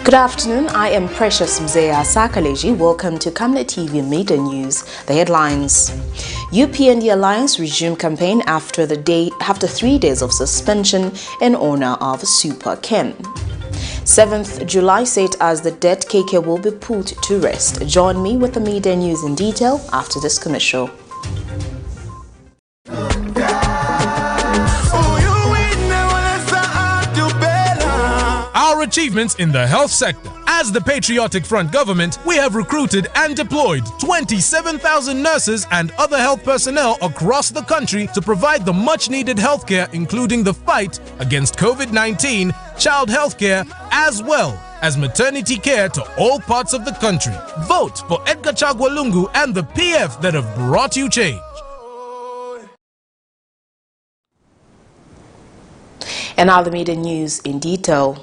Good afternoon, I am Precious Mzeya Sakaleji. Welcome to Camnet TV Media News. The headlines. UPND Alliance resumed campaign after 3 days of suspension in honor of Super Ken. 7th July set as the dead KK will be put to rest. Join me with the media news in detail after this commercial. Our achievements in the health sector. As the Patriotic Front government, we have recruited and deployed 27,000 nurses and other health personnel across the country to provide the much-needed healthcare, including the fight against COVID-19, child healthcare, as well as maternity care to all parts of the country. Vote for Edgar Chagwa Lungu and the PF that have brought you change. And now the media news in detail.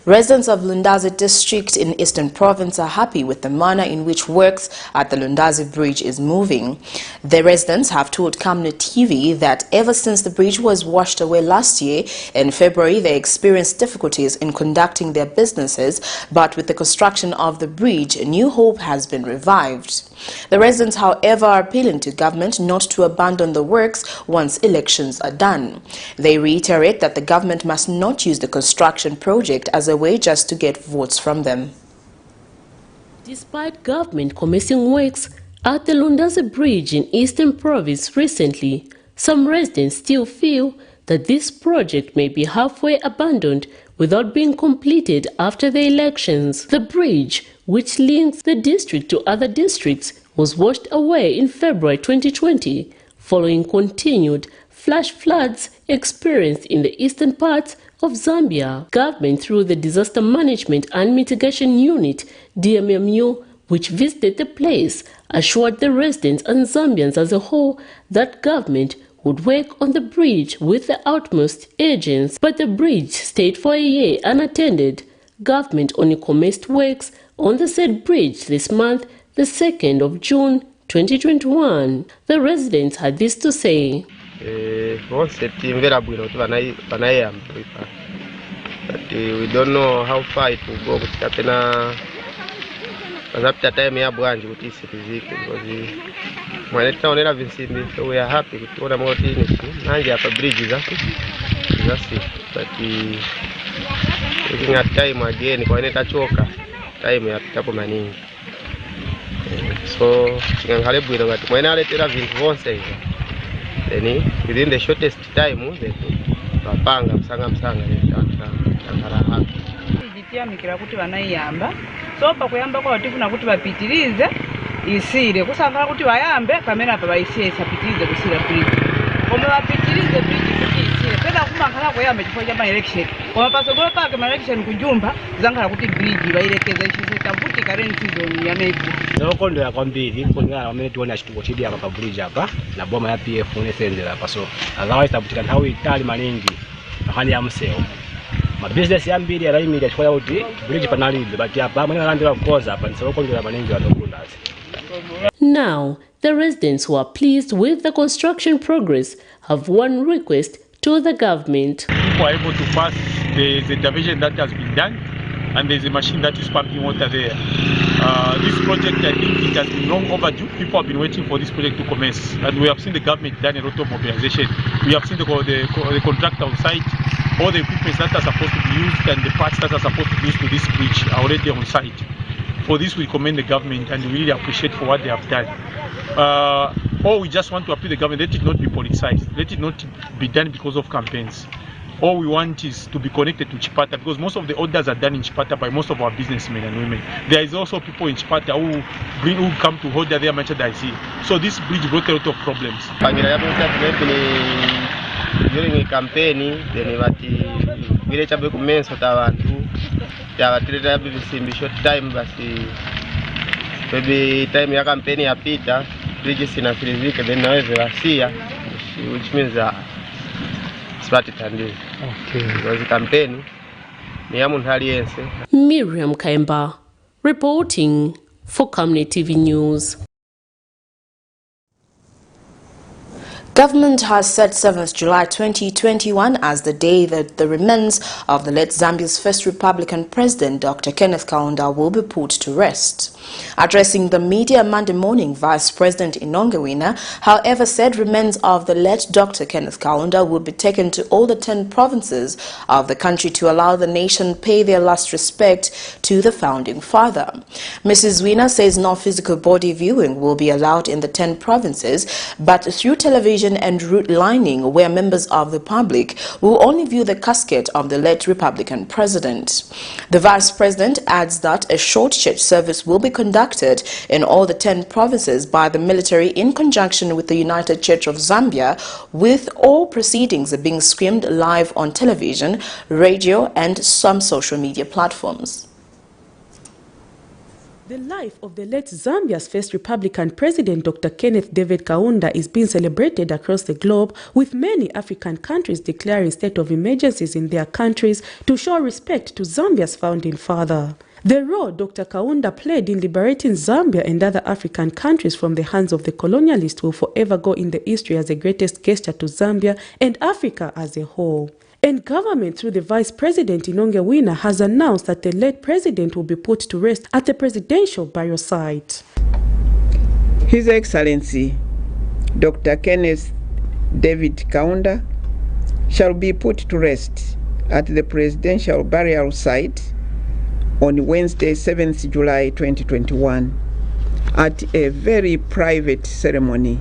Residents of Lundazi district in Eastern Province are happy with the manner in which works at the Lundazi Bridge is moving. The residents have told Camnet TV that ever since the bridge was washed away last year, in February they experienced difficulties in conducting their businesses, but with the construction of the bridge, new hope has been revived. The residents, however, are appealing to government not to abandon the works once elections are done. They reiterate that the government must not use the construction project as a way just to get votes from them. Despite government commencing works at the Lundazi Bridge in Eastern Province recently, some residents still feel that this project may be halfway abandoned without being completed after the elections. The bridge, which links the district to other districts, was washed away in February 2020 following continued flash floods experienced in the eastern parts of Zambia. Government, through the Disaster Management and Mitigation Unit, DMMU, which visited the place, assured the residents and Zambians as a whole that government would work on the bridge with the utmost urgency. But the bridge stayed for a year unattended. Government only commenced works on the said bridge this month, the 2nd of June 2021. The residents had this to say. But we don't know how far it will go. After time ya branch utisipizike because we are happy to order more things. Nanje hapa bridge zake. But looking at time again kwa neta choka time ya pitapo maningi. So ngangale bwino ngati mwena aletera vintu vonse then within the shortest time bapanga msanga ngara happy. Mikira kuti vanayamba so pakuyamba kwa tifuna kuti vapitirize isire kusangana kuti vayambe pamene apa vaisiye isapitirize kusira bridge koma vapitirize bridge kuti isire pena kumankhana kuyamba chifukwa cha ma-election koma pasogolo pake ma-election kujumba zangala kuti bridge vairekeza ichiseka kuti current season yamepo nokondera kwambiri kulingana pamene tiona chituko chidi apa pa bridge apa na boma ya PF unesenzera apa so otherwise tabutika nthawi itali maningi nkhani ya msewu ma business yambiri yaraimira chifukwa kuti bridge panalibe but apa mwene alandira kukoza apa nisokondera maningi vanokundazi. Now, the residents who are pleased with the construction progress have one request to the government. People are able to pass the diversion that has been done, and there's a machine that is pumping water there. This project, I think it has been long overdue. People have been waiting for this project to commence, and we have seen the government done a lot of mobilization. We have seen the contractor on site. All the equipment that are supposed to be used and the parts that are supposed to be used to this bridge are already on site. For this, we commend the government and we really appreciate for what they have done. All we just want to appeal to the government, let it not be politicized. Let it not be done because of campaigns. All we want is to be connected to Chipata because most of the orders are done in Chipata by most of our businessmen and women. There is also people in Chipata who come to order their merchandise here. So this bridge brought a lot of problems. During a campaign, then village have commenced with our short time, but maybe time ya campaign ya Peter, bridges in a physique, then now which means started and okay. Because the campaign, Miriam Kaimba reporting for Camnet TV News. Government has set 7th July 2021 as the day that the remains of the late Zambia's first Republican president, Dr. Kenneth Kaunda, will be put to rest. Addressing the media Monday morning, Vice President Inongewina, however, said remains of the late Dr. Kenneth Kaunda will be taken to all the 10 provinces of the country to allow the nation pay their last respect to the founding father. Mrs. Wina says no physical body viewing will be allowed in the 10 provinces, but through television and route lining, where members of the public will only view the casket of the late Republican president. The Vice President adds that a short church service will be conducted in all the 10 provinces by the military in conjunction with the United Church of Zambia, with all proceedings being streamed live on television, radio and some social media platforms. The life of the late Zambia's first Republican president, Dr. Kenneth David Kaunda, is being celebrated across the globe, with many African countries declaring state of emergencies in their countries to show respect to Zambia's founding father. The role Dr. Kaunda played in liberating Zambia and other African countries from the hands of the colonialists will forever go in the history as the greatest gesture to Zambia and Africa as a whole. And government, through the Vice President Inongewina, has announced that the late president will be put to rest at the presidential burial site. His Excellency Dr. Kenneth David Kaunda shall be put to rest at the presidential burial site on Wednesday, 7th July 2021, at a very private ceremony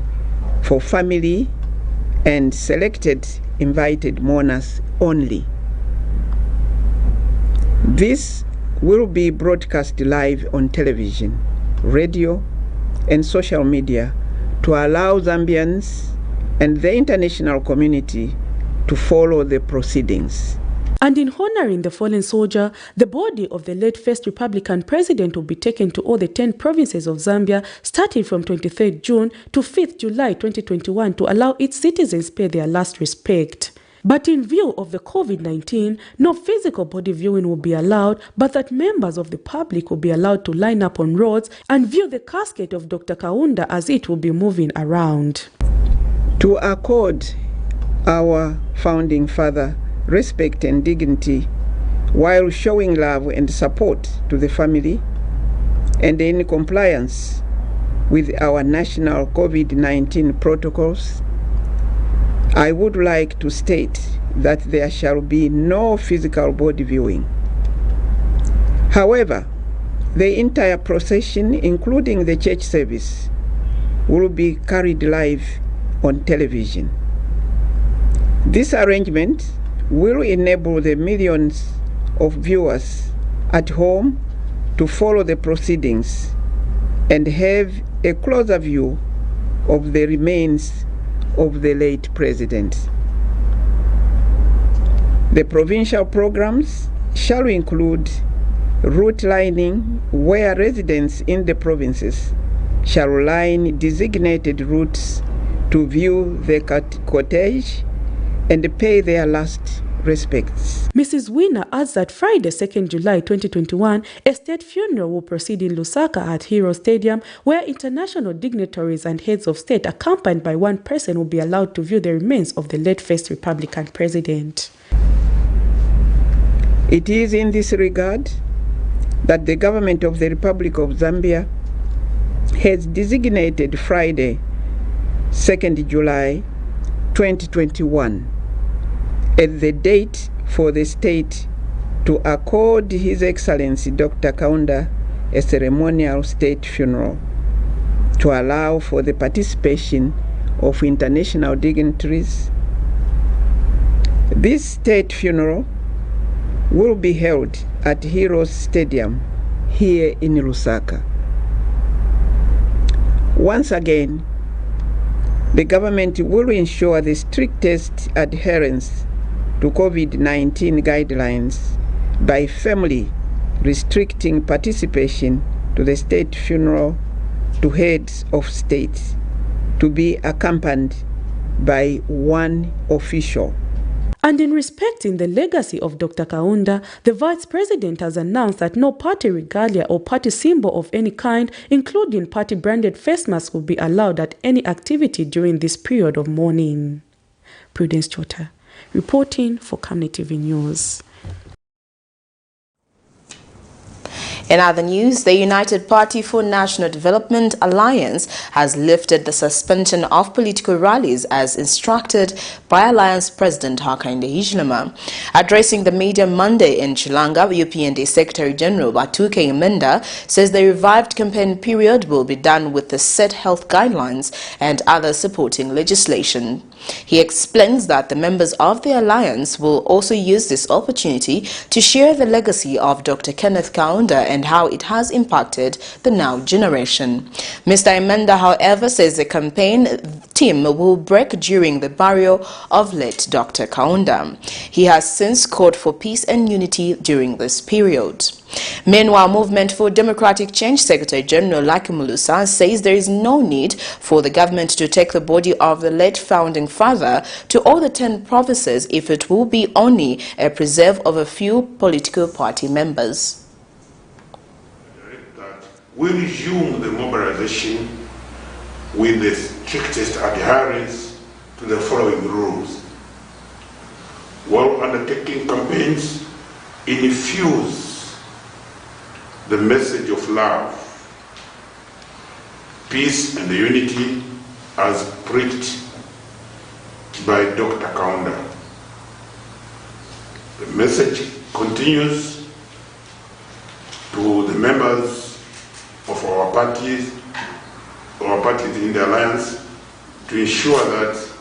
for family and selected invited mourners only. This will be broadcast live on television, radio, and social media to allow Zambians and the international community to follow the proceedings. And in honoring the fallen soldier, the body of the late first Republican president will be taken to all the 10 provinces of Zambia, starting from 23rd June to 5th July 2021, to allow its citizens pay their last respect. But in view of the COVID-19, no physical body viewing will be allowed, but that members of the public will be allowed to line up on roads and view the casket of Dr. Kaunda as it will be moving around. To accord our founding father respect and dignity, while showing love and support to the family, and in compliance with our national COVID-19 protocols, I would like to state that there shall be no physical body viewing. However, the entire procession, including the church service, will be carried live on television. This arrangement will enable the millions of viewers at home to follow the proceedings and have a closer view of the remains of the late president. The provincial programs shall include route lining, where residents in the provinces shall line designated routes to view the cortege and pay their last respects. Mrs. Wina adds that Friday, 2nd July 2021, a state funeral will proceed in Lusaka at Hero Stadium, where international dignitaries and heads of state, accompanied by one person, will be allowed to view the remains of the late first Republican president. It is in this regard that the government of the Republic of Zambia has designated Friday, 2nd July 2021, as the date for the state to accord His Excellency Dr. Kaunda a ceremonial state funeral, to allow for the participation of international dignitaries. This state funeral will be held at Heroes Stadium here in Lusaka. Once again, the government will ensure the strictest adherence to COVID-19 guidelines by firmly restricting participation to the state funeral to heads of state, to be accompanied by one official. And in respecting the legacy of Dr. Kaunda, the Vice President has announced that no party regalia or party symbol of any kind, including party-branded face masks, will be allowed at any activity during this period of mourning. Prudence Chota, reporting for Camnet TV News. In other news, the United Party for National Development Alliance has lifted the suspension of political rallies as instructed by Alliance President Hakainde Hichilema. Addressing the media Monday in Chilanga, UPND Secretary General Batuke Imenda says the revived campaign period will be done with the set health guidelines and other supporting legislation. He explains that the members of the alliance will also use this opportunity to share the legacy of Dr. Kenneth Kaunda and how it has impacted the now generation. Mr. Imenda, however, says the campaign team will break during the burial of late Dr. Kaunda. He has since called for peace and unity during this period. Meanwhile, Movement for Democratic Change Secretary General Lucky Mulusa says there is no need for the government to take the body of the late founding father to all the 10 provinces if it will be only a preserve of a few political party members. We resume the mobilization with the strictest adherence to the following rules. While undertaking campaigns, infuse the message of love, peace and unity as preached by Dr. Kaunda. The message continues to the members of our parties in the alliance to ensure that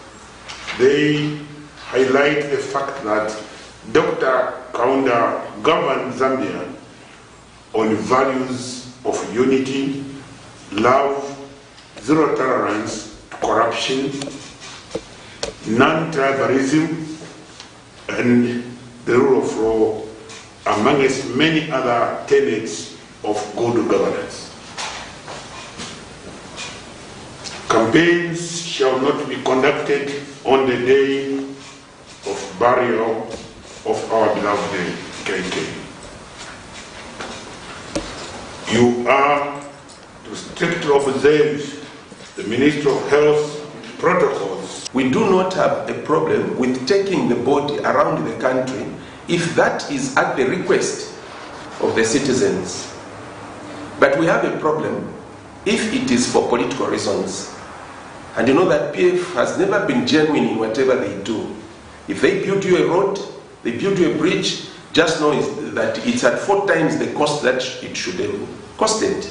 they highlight the fact that Dr. Kaunda governed Zambia on values of unity, love, zero tolerance to corruption, non-tribalism, and the rule of law, amongst many other tenets of good governance. Campaigns shall not be conducted on the day of burial of our beloved KK. You are to strictly observe the Ministry of Health protocols. We do not have a problem with taking the body around the country if that is at the request of the citizens. But we have a problem if it is for political reasons. And you know that PF has never been genuine in whatever they do. If they build you a road, they build you a bridge, just know that it's at 4 times the cost that it should have costed.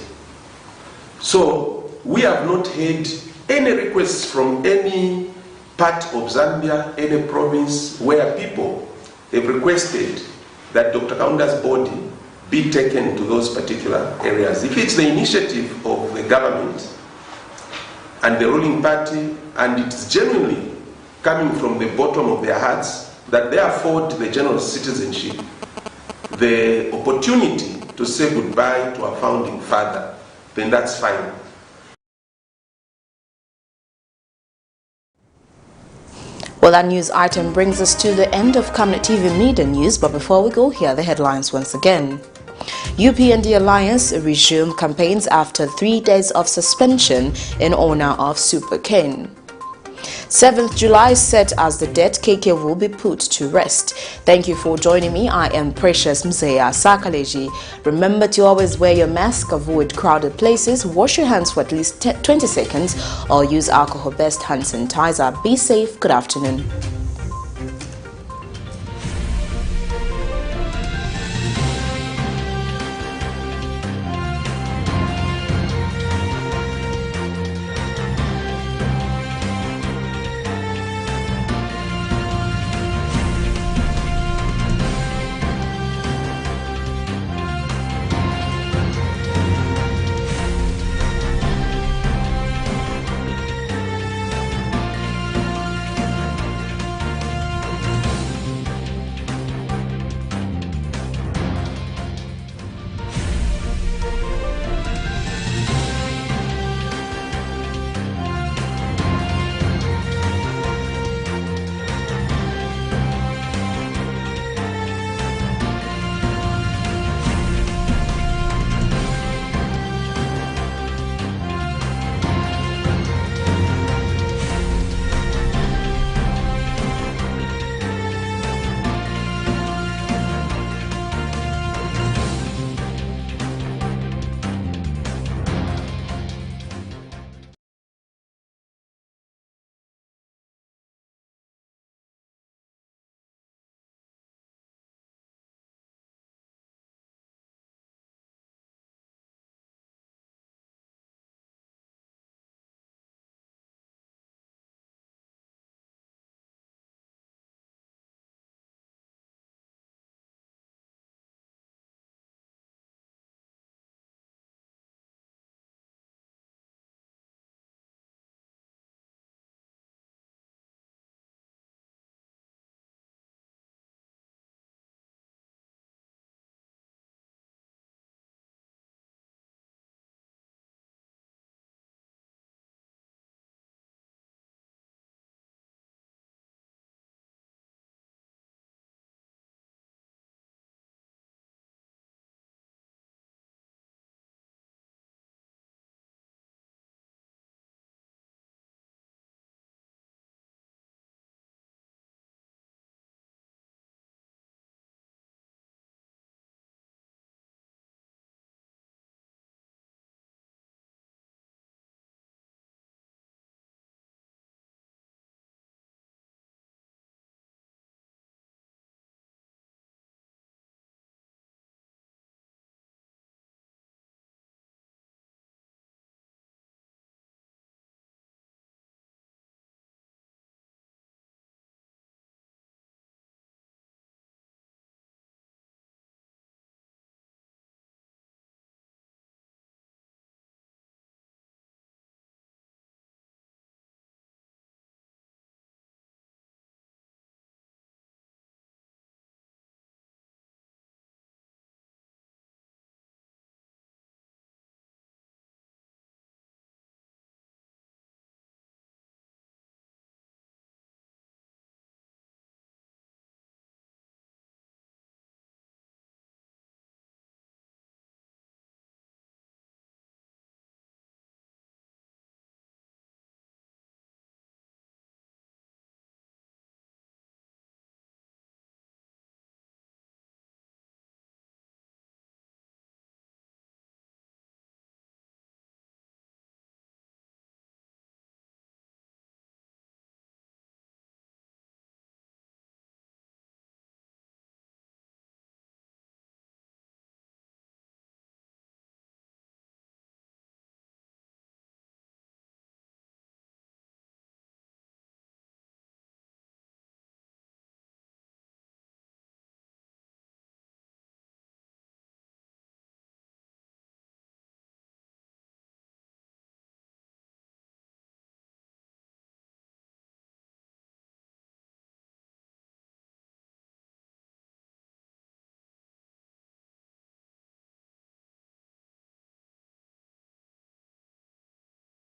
So we have not had any requests from any part of Zambia, any province, where people have requested that Dr. Kaunda's body be taken to those particular areas. If it's the initiative of the government and the ruling party, and it's genuinely coming from the bottom of their hearts, that they afford the general citizenship the opportunity to say goodbye to our founding father, then that's fine. Well, that news item brings us to the end of Camnet TV Media News, but before we go, here are the headlines once again. UPND Alliance resumed campaigns after 3 days of suspension in honor of Super Ken. 7th July set as the dead KK will be put to rest. Thank you for joining me. I am Precious Mzeya Sakaleji. Remember to always wear your mask, avoid crowded places, wash your hands for at least 20 seconds, or use alcohol-based hand sanitizer. Be safe. Good afternoon.